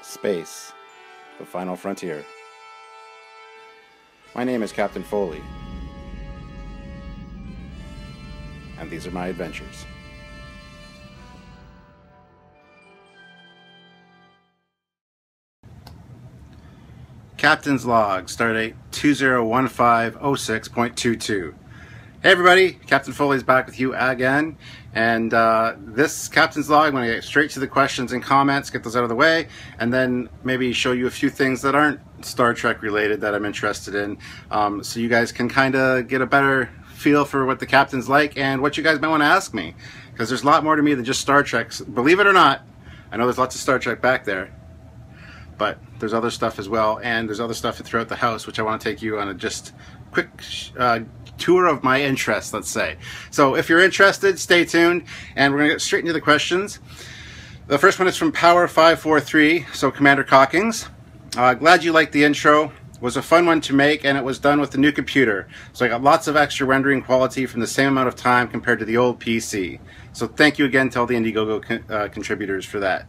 Space, the final frontier. My name is Captain Foley, and these are my adventures. Captain's Log, Stardate 201506.22. Hey everybody, Captain Foley is back with you again, and this Captain's Log, I'm going to get straight to the questions and comments, get those out of the way, and then maybe show you a few things that aren't Star Trek related that I'm interested in, so you guys can kind of get a better feel for what the Captain's like and what you guys might want to ask me, because there's a lot more to me than just Star Trek. Believe it or not, I know there's lots of Star Trek back there, but there's other stuff as well, and there's other stuff throughout the house, which I want to take you on a just quick tour of my interests, let's say. So if you're interested, stay tuned, and we're going to get straight into the questions. The first one is from Power543, so Commander Cockings. Glad you liked the intro. It was a fun one to make, and it was done with the new computer. So I got lots of extra rendering quality from the same amount of time compared to the old PC. So thank you again to all the Indiegogo contributors for that.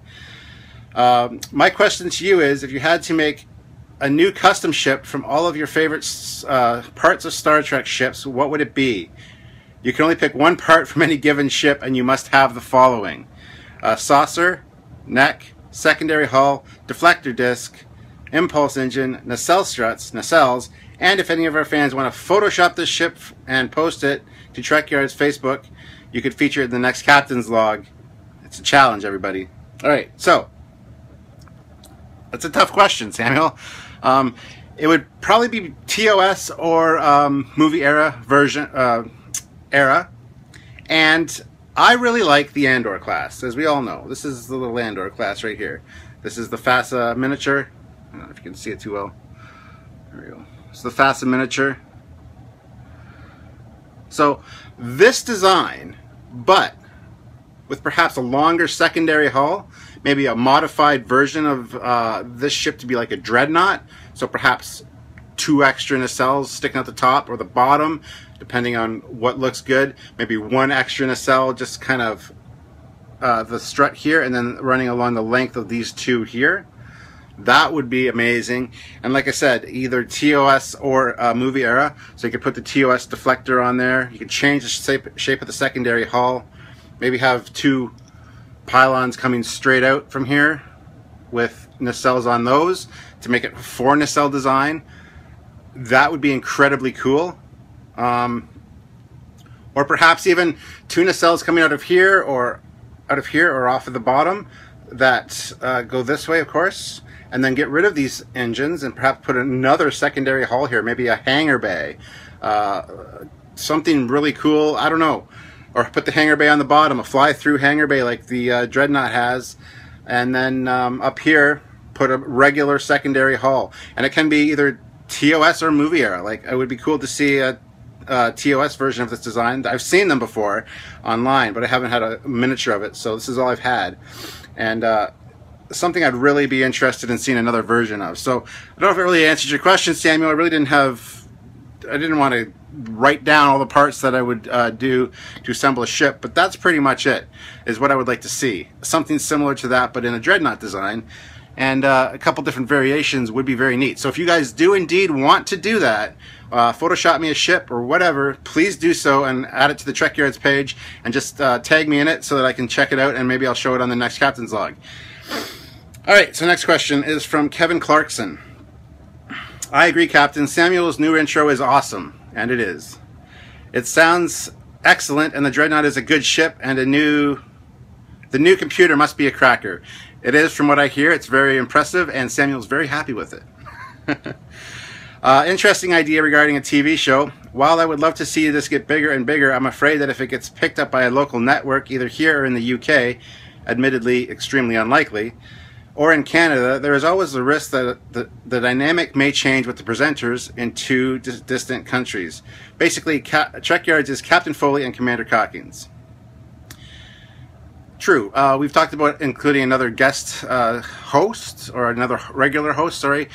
My question to you is, if you had to make a new custom ship from all of your favorite parts of Star Trek ships, what would it be? You can only pick one part from any given ship, and you must have the following: saucer, neck, secondary hull, deflector disc, impulse engine, nacelle struts, nacelles, and if any of our fans want to Photoshop this ship and post it to Trekyards Facebook, you could feature it in the next Captain's Log. It's a challenge, everybody. Alright, so that's a tough question, Samuel. It would probably be TOS or movie era version and I really like the Andor class, as we all know. This is the little Andor class right here. This is the FASA miniature. I don't know if you can see it too well. There we go. It's the FASA miniature. So this design, but with perhaps a longer secondary hull, maybe a modified version of this ship to be like a dreadnought, so perhaps 2 extra nacelles sticking out the top or the bottom, depending on what looks good. Maybe 1 extra nacelle, just kind of the strut here, and then running along the length of these 2 here. That would be amazing. And like I said, either TOS or movie era, so you could put the TOS deflector on there. You could change the shape of the secondary hull. Maybe have 2 pylons coming straight out from here with nacelles on those to make it a 4 nacelle design. That would be incredibly cool. Or perhaps even 2 nacelles coming out of here or off of the bottom that go this way, of course, and then get rid of these engines and perhaps put another secondary hull here, maybe a hangar bay, something really cool. I don't know. Or put the hangar bay on the bottom, a fly-through hangar bay like the Dreadnought has, and then up here put a regular secondary hull. And it can be either TOS or movie era. Like, it would be cool to see a TOS version of this design. I've seen them before online, but I haven't had a miniature of it, so this is all I've had. And something I'd really be interested in seeing another version of. So I don't know if it really answered your question, Samuel. I really didn't want to write down all the parts that I would do to assemble a ship, but that's pretty much it, is what I would like to see. Something similar to that, but in a dreadnought design, and a couple different variations would be very neat. So if you guys do indeed want to do that, Photoshop me a ship or whatever, please do so and add it to the Trekyards page and just tag me in it so that I can check it out, and maybe I'll show it on the next Captain's Log. Alright, so next question is from Kevin Clarkson. I agree, Captain. Samuel's new intro is awesome. And it is. It sounds excellent, and the Dreadnought is a good ship, and the new computer must be a cracker. It is, from what I hear. It's very impressive, and Samuel's very happy with it. Interesting idea regarding a TV show. While I would love to see this get bigger and bigger, I'm afraid that if it gets picked up by a local network, either here or in the UK, admittedly extremely unlikely, or in Canada, there is always the risk that the dynamic may change with the presenters in 2 distant countries. Basically, Trekyards is Captain Foley and Commander Cockings. True. We've talked about including another guest host, or another regular host, sorry.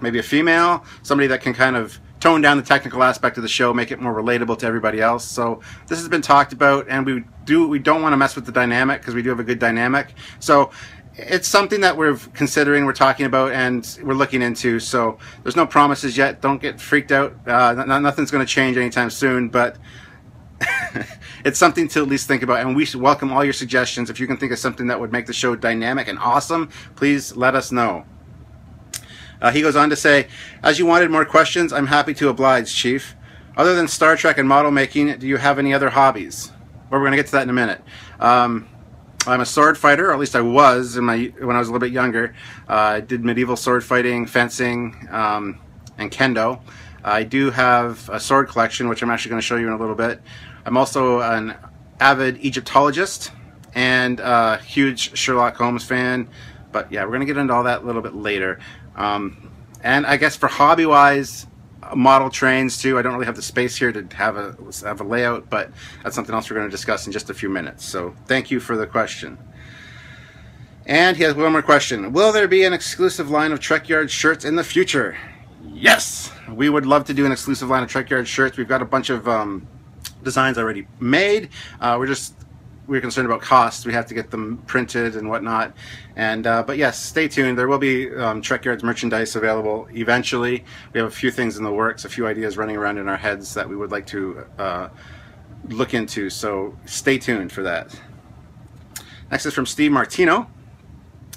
Maybe a female, somebody that can kind of tone down the technical aspect of the show, make it more relatable to everybody else. So this has been talked about, and we don't want to mess with the dynamic, because we do have a good dynamic. So it's something that we're considering, we're talking about, and we're looking into. So there's no promises yet. Don't get freaked out. Nothing's going to change anytime soon, but it's something to at least think about. And we should welcome all your suggestions. If you can think of something that would make the show dynamic and awesome, please let us know. He goes on to say, as you wanted more questions, I'm happy to oblige, Chief. Other than Star Trek and model making, do you have any other hobbies? Well, we're going to get to that in a minute. I'm a sword fighter, or at least I was when I was a little bit younger. I did medieval sword fighting, fencing, and kendo. I do have a sword collection, which I'm actually going to show you in a little bit. I'm also an avid Egyptologist and a huge Sherlock Holmes fan. But yeah, we're going to get into all that a little bit later. And I guess for hobby-wise, model trains too. I don't really have the space here to have a layout, but that's something else we're going to discuss in just a few minutes. So thank you for the question. And he has one more question. Will there be an exclusive line of Trekyards shirts in the future? Yes! We would love to do an exclusive line of Trekyards shirts. We've got a bunch of designs already made. We're concerned about costs. We have to get them printed and whatnot. And but yes, stay tuned. There will be Trekyards merchandise available eventually. We have a few things in the works, a few ideas running around in our heads that we would like to look into. So stay tuned for that. Next is from Steve Martino.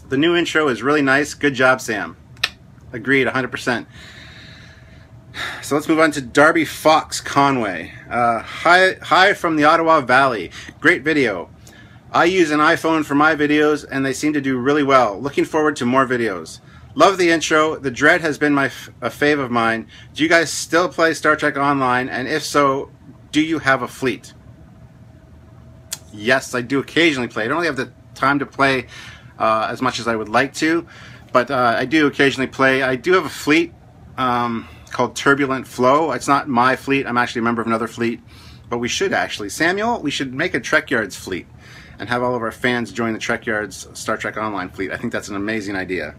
The new intro is really nice. Good job, Sam. Agreed, 100%. So let's move on to Darby Fox Conway. Hi from the Ottawa Valley. Great video. I use an iPhone for my videos and they seem to do really well. Looking forward to more videos. Love the intro. The Dread has been a fave of mine. Do you guys still play Star Trek Online? And if so, do you have a fleet? Yes, I do occasionally play. I don't really have the time to play as much as I would like to, but I do occasionally play. I do have a fleet called Turbulent Flow. It's not my fleet. I'm actually a member of another fleet, but we should actually. Samuel, we should make a Trekyards fleet and have all of our fans join the Trekyards Star Trek Online fleet. I think that's an amazing idea.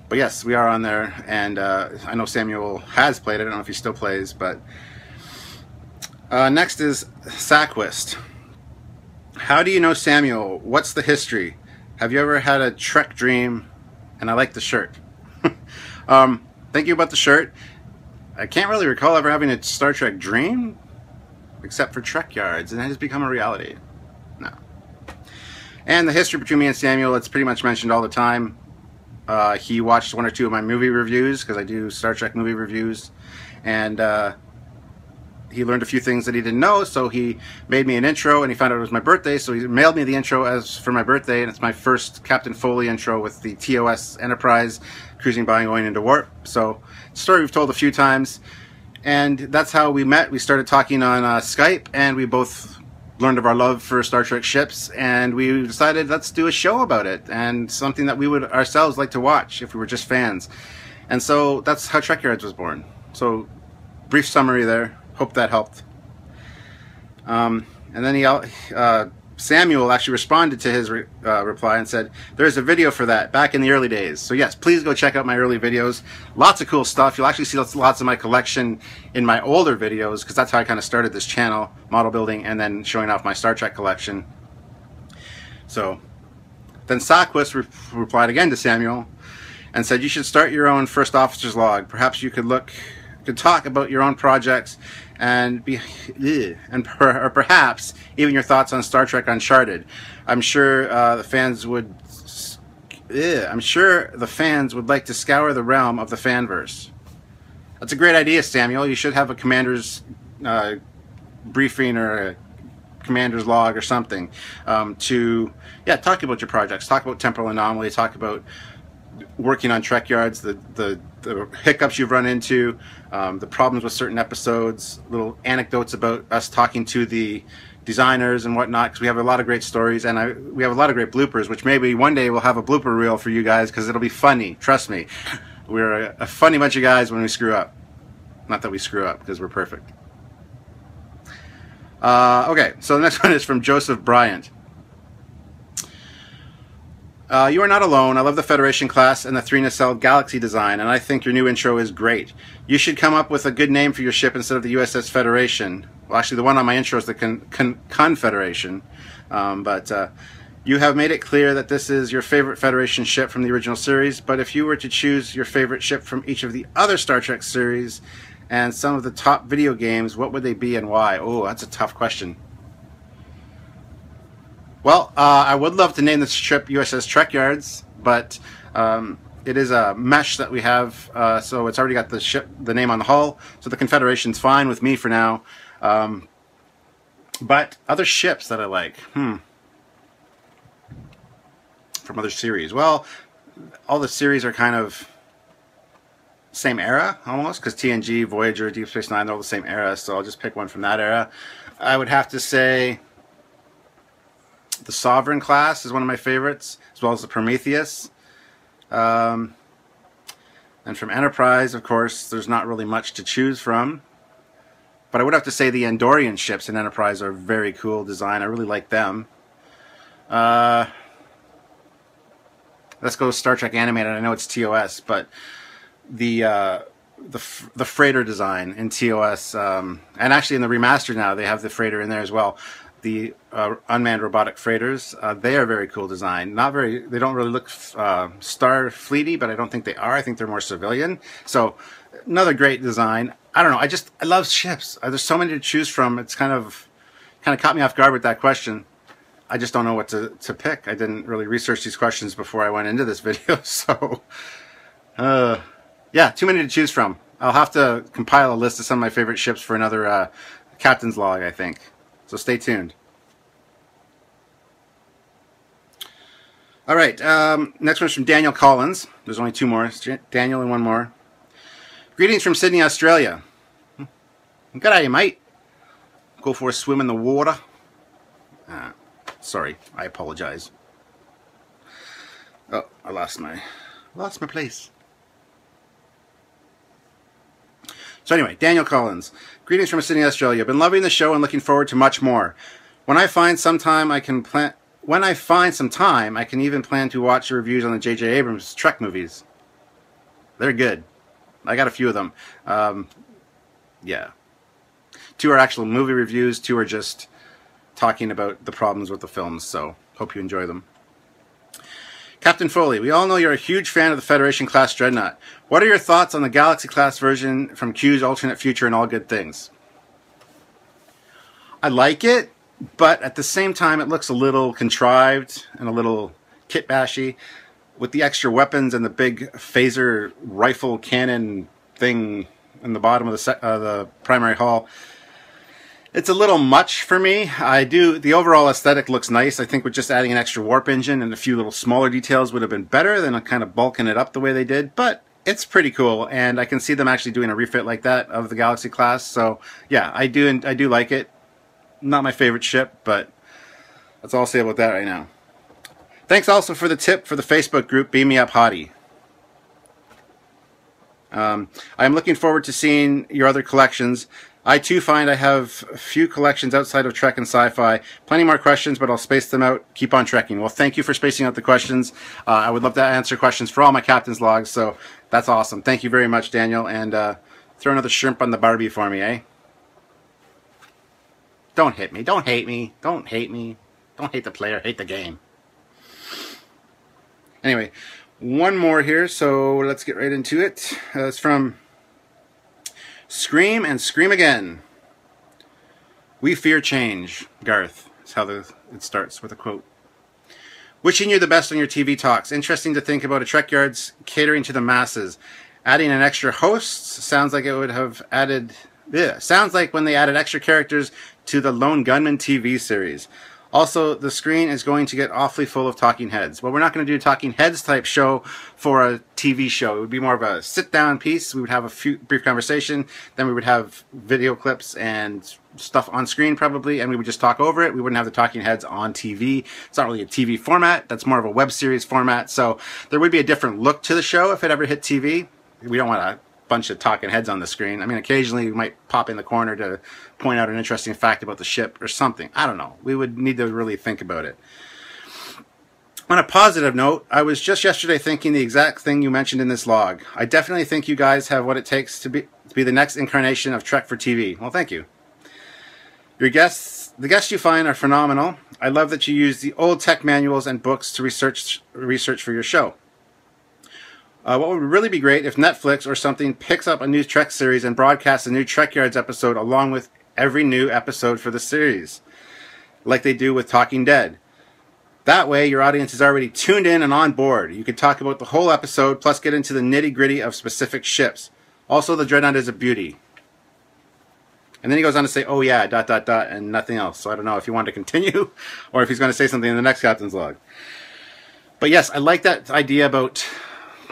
But yes, we are on there, and I know Samuel has played it. I don't know if he still plays, but next is Saquist. How do you know Samuel? What's the history? Have you ever had a Trek dream? And I like the shirt. Thank you about the shirt. I can't really recall ever having a Star Trek dream, except for Trekyards, and it has become a reality. No. And the history between me and Samuel, it's pretty much mentioned all the time. He watched one or two of my movie reviews, because I do Star Trek movie reviews, and he learned a few things that he didn't know, so he made me an intro, and he found out it was my birthday, so he mailed me the intro as for my birthday, and it's my first Captain Foley intro with the TOS Enterprise cruising by and going into warp. So, story we've told a few times, and that's how we met. We started talking on Skype, and we both learned of our love for Star Trek ships, and we decided let's do a show about it, and something that we would ourselves like to watch if we were just fans. And so that's how Trekyards was born. So, brief summary there. Hope that helped. And then Samuel actually responded to his reply and said, there's a video for that back in the early days. So yes, please go check out my early videos. Lots of cool stuff. You'll actually see lots of my collection in my older videos, because that's how I kind of started this channel, model building, and then showing off my Star Trek collection. So then Saquist replied again to Samuel and said, you should start your own first officer's log. Perhaps you could talk about your own projects and perhaps even your thoughts on Star Trek Uncharted. I'm sure the fans would like to scour the realm of the fanverse. That's a great idea, Samuel. You should have a commander's briefing or a commander's log or something to talk about your projects, talk about temporal anomaly, talk about working on Trekyards, the hiccups you've run into, the problems with certain episodes, little anecdotes about us talking to the designers and whatnot, because we have a lot of great stories, and we have a lot of great bloopers, which maybe one day we'll have a blooper reel for you guys, because it'll be funny. Trust me. We're a funny bunch of guys when we screw up. Not that we screw up, because we're perfect. Okay, so the next one is from Joseph Bryant. You are not alone. I love the Federation class and the 3 nacelle Galaxy design, and I think your new intro is great. You should come up with a good name for your ship instead of the USS Federation. Well, actually, the one on my intro is the Confederation. But You have made it clear that this is your favorite Federation ship from the original series, but if you were to choose your favorite ship from each of the other Star Trek series and some of the top video games, what would they be and why? Oh, that's a tough question. Well, I would love to name this ship USS Trekyards, but it is a mesh that we have, so it's already got the name on the hull, so the Confederation's fine with me for now. But other ships that I like, from other series. Well, all the series are kind of same era, almost, because TNG, Voyager, Deep Space Nine, they're all the same era, so I'll just pick one from that era. I would have to say the Sovereign class is one of my favorites, as well as the Prometheus. And from Enterprise, of course, there's not really much to choose from. But I would have to say the Andorian ships in Enterprise are very cool design. I really like them. Let's go Star Trek Animated. I know it's TOS, but the freighter design in TOS, and actually in the remaster now, they have the freighter in there as well. The unmanned robotic freighters, they are very cool design. They don't really look Starfleety, but I don't think they are. I think they're more civilian. So another great design. I don't know. I love ships. There's so many to choose from. It's kind of caught me off guard with that question. I just don't know what to pick. I didn't really research these questions before I went into this video, so yeah, too many to choose from. I'll have to compile a list of some of my favorite ships for another Captain's Log, I think. So stay tuned. All right, next one's from Daniel Collins. There's only two more. It's Daniel and one more. Greetings from Sydney, Australia. G'day, mate. Go for a swim in the water. Sorry, I apologize. Oh, I lost my place. So anyway, Daniel Collins. Greetings from Sydney, Australia. Been loving the show and looking forward to much more. When I find some time, I can even plan to watch the reviews on the J.J. Abrams Trek movies. They're good. I got a few of them. Yeah. 2 are actual movie reviews, 2 are just talking about the problems with the films, so hope you enjoy them. Captain Foley, we all know you're a huge fan of the Federation class Dreadnought. What are your thoughts on the Galaxy class version from Q's alternate future and all good things? I like it, but at the same time it looks a little contrived and a little kit-bashy with the extra weapons and the big phaser rifle cannon thing in the bottom of the primary hull. It's a little much for me. The overall aesthetic looks nice. I think with just adding an extra warp engine and a few little smaller details would have been better than kind of bulking it up the way they did, but it's pretty cool, and I can see them actually doing a refit like that of the Galaxy class, so yeah, I do like it. Not my favorite ship, but that's all I'll say about that right now. Thanks also for the tip for the Facebook group, Beam Me Up Hottie. I am looking forward to seeing your other collections. I too find I have a few collections outside of Trek and sci-fi. Plenty more questions, but I'll space them out. Keep on trekking. Well, thank you for spacing out the questions. I would love to answer questions for all my Captain's Logs, so that's awesome. Thank you very much, Daniel, and throw another shrimp on the Barbie for me, eh? Don't hit me. Don't hate me. Don't hate me. Don't hate the player. Hate the game. Anyway, one more here, so let's get right into it. It's from Scream and Scream Again. We fear change, Garth. That's how it starts, with a quote. Wishing you the best on your TV talks. Interesting to think about a Trekyards catering to the masses. Adding an extra host sounds like it would have added... Yeah, sounds like when they added extra characters to the Lone Gunman TV series. Also, the screen is going to get awfully full of talking heads. Well, we're not going to do a talking heads type show for a TV show. It would be more of a sit-down piece. We would have a few brief conversation. Then we would have video clips and stuff on screen probably, and we would just talk over it. We wouldn't have the talking heads on TV. It's not really a TV format. That's more of a web series format. So there would be a different look to the show if it ever hit TV. We don't want a bunch of talking heads on the screen. I mean, occasionally we might pop in the corner to point out an interesting fact about the ship or something. I don't know. We would need to really think about it. On a positive note, I was just yesterday thinking the exact thing you mentioned in this log. I definitely think you guys have what it takes to be the next incarnation of Trek for TV. Well, thank you. Your guests The guests you find are phenomenal. I love that you use the old tech manuals and books to research for your show. What would really be great if Netflix or something picks up a new Trek series and broadcasts a new Trekyards episode along with every new episode for the series, like they do with Talking Dead. That way, your audience is already tuned in and on board. You could talk about the whole episode, plus get into the nitty-gritty of specific ships. Also, the Dreadnought is a beauty. And then he goes on to say, oh yeah, ... and nothing else. So I don't know if you want to continue or if he's going to say something in the next Captain's Log. But yes, I like that idea about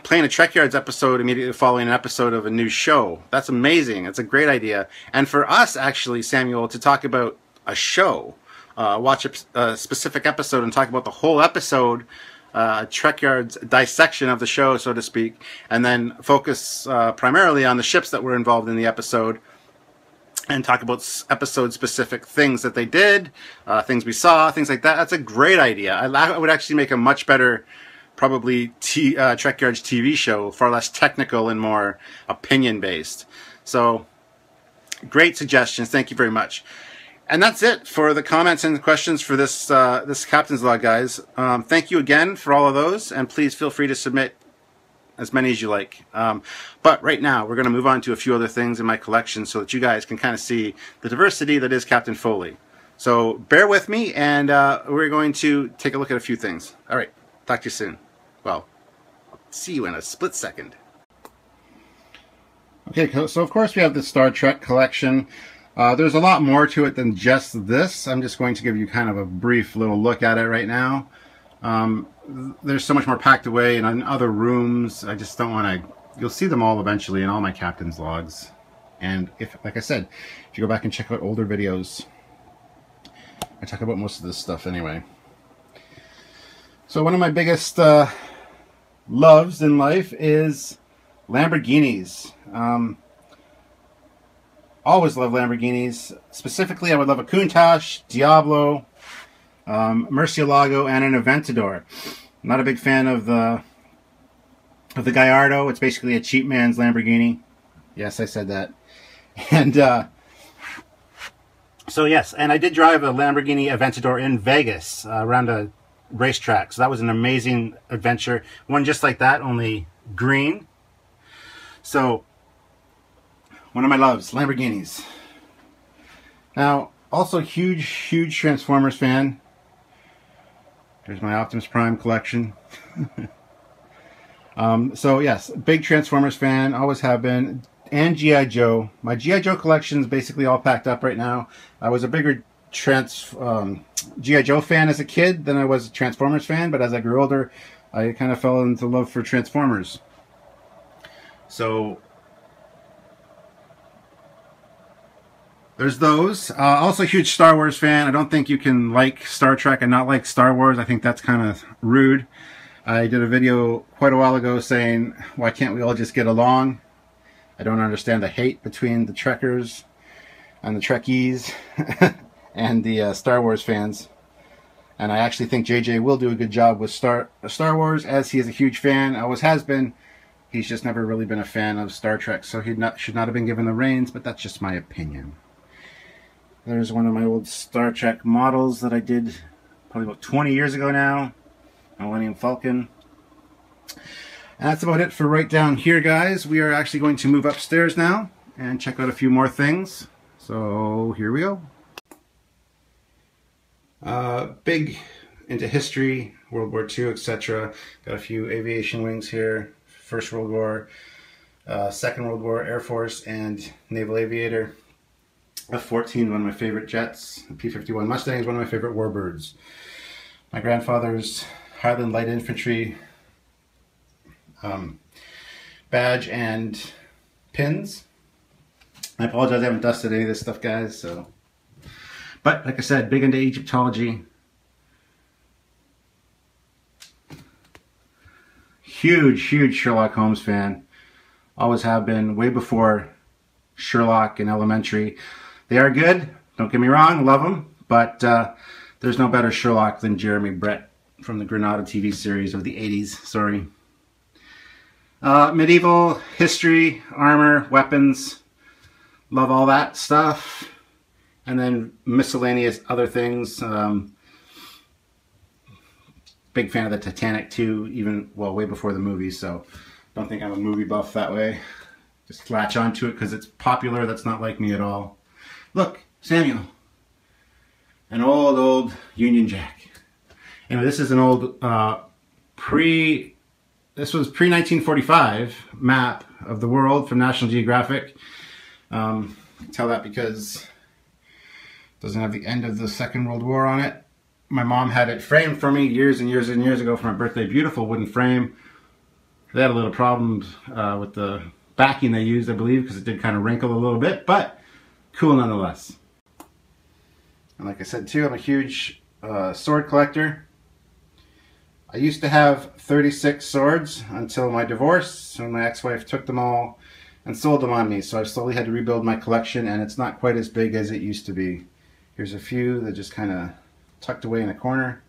playing a Trekyards episode immediately following an episode of a new show. That's amazing. It's a great idea. And for us, actually, Samuel, to talk about a show, watch a specific episode and talk about the whole episode, Trekyards dissection of the show, so to speak, and then focus primarily on the ships that were involved in the episode, and talk about episode-specific things that they did, things we saw, things like that. That's a great idea. I would actually make a much better, probably, Trekyards TV show, far less technical and more opinion-based. So, great suggestions. Thank you very much. And that's it for the comments and the questions for this this Captain's Log, guys. Thank you again for all of those, and please feel free to submit as many as you like. But right now, we're going to move on to a few other things in my collection so that you guys can kind of see the diversity that is Captain Foley. So bear with me, and we're going to take a look at a few things. All right, talk to you soon. Well, I'll see you in a split second. Okay, so of course we have the Star Trek collection. There's a lot more to it than just this. I'm just going to give you kind of a brief little look at it right now. There's so much more packed away and in other rooms. I just don't want to... You'll see them all eventually in all my Captain's Logs. And if, like I said, if you go back and check out older videos, I talk about most of this stuff anyway. So one of my biggest loves in life is Lamborghinis. Always love Lamborghinis. Specifically, I would love a Countach, Diablo, Murcielago, and an Aventador. I'm not a big fan of the Gallardo. It's basically a cheap man's Lamborghini. Yes, I said that. And so yes, and I did drive a Lamborghini Aventador in Vegas around a racetrack. So that was an amazing adventure. One just like that, only green. So one of my loves, Lamborghinis. Now, also huge Transformers fan. There's my Optimus Prime collection. So yes, big Transformers fan, always have been. And G.I. Joe. My G.I. Joe collection is basically all packed up right now. I was a bigger G.I. Joe fan as a kid than I was a Transformers fan, but as I grew older, I kind of fell into love for Transformers. So there's those. Also a huge Star Wars fan. I don't think you can like Star Trek and not like Star Wars. I think that's kind of rude. I did a video quite a while ago saying, why can't we all just get along? I don't understand the hate between the Trekkers and the Trekkies and the Star Wars fans. And I actually think JJ will do a good job with Star Wars, as he is a huge fan, always has been. He's just never really been a fan of Star Trek, so he should not have been given the reins, but that's just my opinion. There's one of my old Star Trek models that I did probably about 20 years ago now. Millennium Falcon. And that's about it for right down here, guys. We are actually going to move upstairs now and check out a few more things. So here we go. Big into history, World War II, etc. Got a few aviation wings here. First World War, Second World War, Air Force, and Naval Aviator. F-14, one of my favorite jets. P-51 Mustang is one of my favorite warbirds. My grandfather's Highland Light Infantry badge and pins. I apologize, I haven't dusted any of this stuff, guys. So, but like I said, big into Egyptology. Huge Sherlock Holmes fan. Always have been, way before Sherlock and Elementary. They are good, don't get me wrong, love them, but there's no better Sherlock than Jeremy Brett from the Granada TV series of the 80s, sorry. Medieval history, armor, weapons, love all that stuff. And then miscellaneous other things. Big fan of the Titanic too, even, well, way before the movie, so don't think I'm a movie buff that way. Just latch onto it because it's popular. That's not like me at all. Look, Samuel. An old Union Jack. Anyway, this is an old this was pre-1945 map of the world from National Geographic. Tell that because it doesn't have the end of the Second World War on it. My mom had it framed for me years and years and years ago for my birthday. Beautiful wooden frame. They had a little problems with the backing they used, I believe, because it did kind of wrinkle a little bit, but cool nonetheless. And like I said too, I'm a huge sword collector. I used to have 36 swords until my divorce, when my ex-wife took them all and sold them on me. So I've slowly had to rebuild my collection, and it's not quite as big as it used to be. Here's a few that just kind of tucked away in a corner.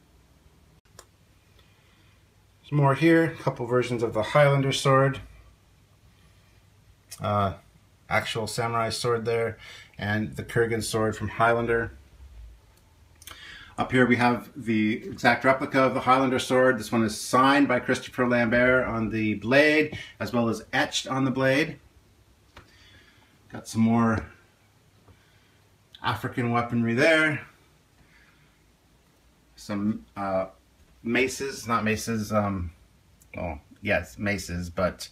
There's more here, a couple versions of the Highlander sword. Actual samurai sword there, and the Kurgan sword from Highlander. Up here we have the exact replica of the Highlander sword. This one is signed by Christopher Lambert on the blade, as well as etched on the blade. Got some more African weaponry there. Some maces, not maces, well, yes, maces, but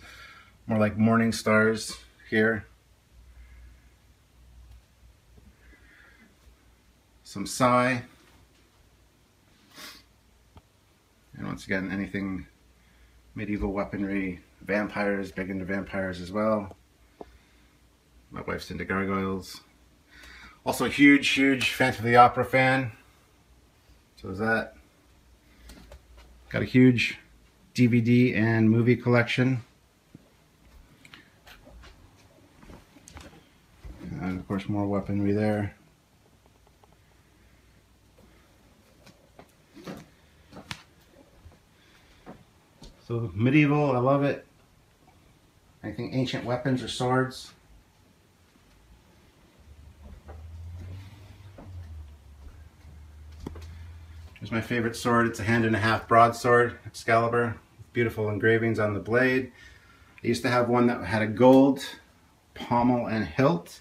more like morning stars here. Some sai. And once again, anything medieval weaponry, vampires, big into vampires as well. My wife's into gargoyles. Also a huge Phantom of the Opera fan. So is that. Got a huge DVD and movie collection. And of course more weaponry there. So medieval, I love it. Anything ancient weapons or swords. Here's my favorite sword. It's a 1.5-hand broadsword, Excalibur. Beautiful engravings on the blade. I used to have one that had a gold pommel and hilt,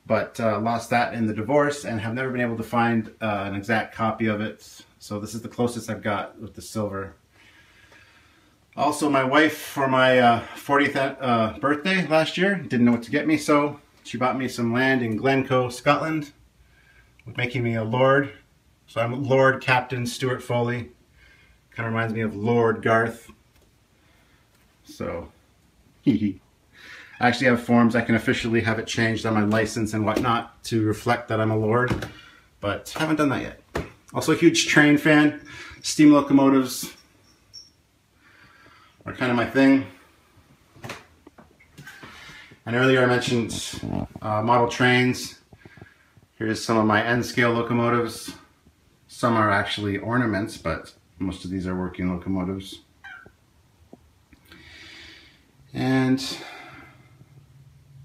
but lost that in the divorce and have never been able to find an exact copy of it. So this is the closest I've got with the silver. Also, my wife, for my 40th birthday last year, didn't know what to get me, so she bought me some land in Glencoe, Scotland, making me a lord. So I'm Lord Captain Stuart Foley. Kind of reminds me of Lord Garth. So, I actually have forms. I can officially have it changed on my license and whatnot to reflect that I'm a lord, but haven't done that yet. Also a huge train fan. Steam locomotives are kind of my thing. And earlier I mentioned model trains. Here's some of my N-scale locomotives. Some are actually ornaments, but most of these are working locomotives. And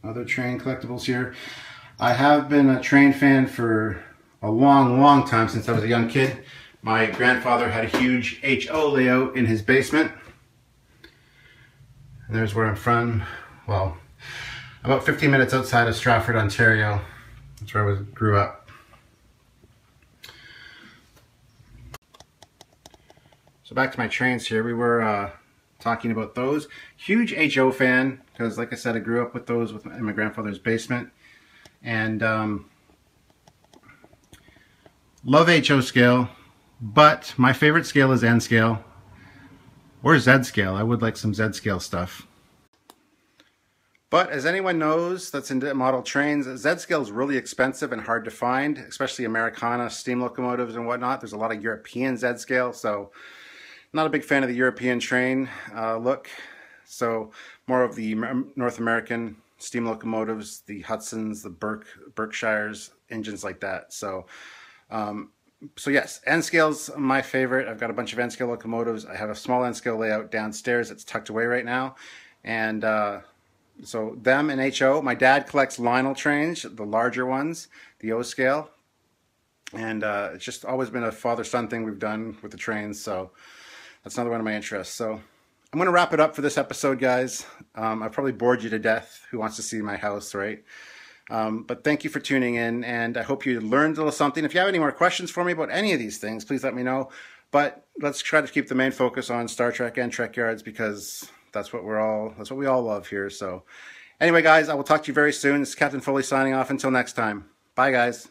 other train collectibles here. I have been a train fan for a long time, since I was a young kid. My grandfather had a huge HO layout in his basement. And there's where I'm from. Well, about 15 minutes outside of Stratford, Ontario. That's where I grew up. So back to my trains here. We were talking about those. Huge HO fan, because like I said, I grew up with those in my grandfather's basement. And love HO scale, but my favorite scale is N scale. Or Z scale. I would like some Z scale stuff. But as anyone knows that's into model trains, Z scale is really expensive and hard to find, especially Americana steam locomotives and whatnot. There's a lot of European Z scale, so not a big fan of the European train look. So more of the North American steam locomotives, the Hudsons, the Berkshires, engines like that. So so yes, N-scale's my favorite. I've got a bunch of N-scale locomotives. I have a small N-scale layout downstairs that's tucked away right now. And So them and HO. My dad collects Lionel trains, the larger ones, the O scale. And it's just always been a father-son thing we've done with the trains. So that's another one of my interests. So I'm going to wrap it up for this episode, guys. I've probably bored you to death. Who wants to see my house, right? But thank you for tuning in, and I hope you learned a little something. If you have any more questions for me about any of these things, please let me know. But let's try to keep the main focus on Star Trek and Trekyards, because that's what we all love here. So anyway, guys, I will talk to you very soon. This is Captain Foley signing off. Until next time. Bye, guys.